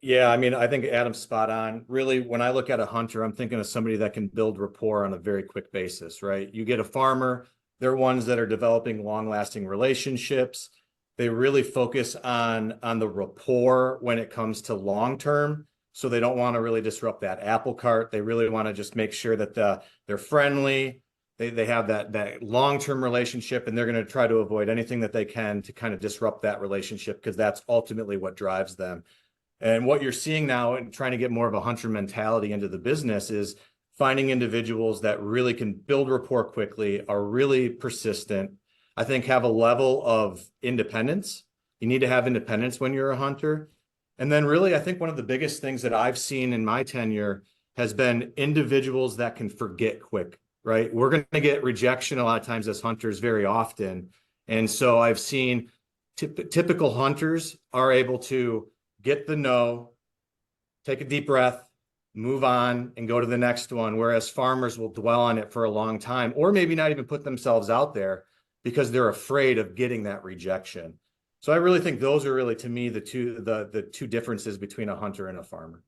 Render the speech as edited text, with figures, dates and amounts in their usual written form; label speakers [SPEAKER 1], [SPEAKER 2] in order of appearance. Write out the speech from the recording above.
[SPEAKER 1] Yeah, I mean, I think Adam's spot on. Really, when I look at a hunter, I'm thinking of somebody that can build rapport on a very quick basis, right? You get a farmer, they're ones that are developing long-lasting relationships. They really focus on the rapport when it comes to long-term. So they don't want to really disrupt that apple cart. They really want to just make sure that they're friendly. They have that long-term relationship, and they're going to try to avoid anything that they can to kind of disrupt that relationship because that's ultimately what drives them. And what you're seeing now and trying to get more of a hunter mentality into the business is finding individuals that really can build rapport quickly, are really persistent. I think have a level of independence. You need to have independence when you're a hunter. And then really, I think one of the biggest things that I've seen in my tenure has been individuals that can forget quick, right? We're going to get rejection a lot of times as hunters very often. And so I've seen typical hunters are able to get the no, take a deep breath, move on, and go to the next one. Whereas farmers will dwell on it for a long time, or maybe not even put themselves out there because they're afraid of getting that rejection. So I really think those are really, to me, the two differences between a hunter and a farmer.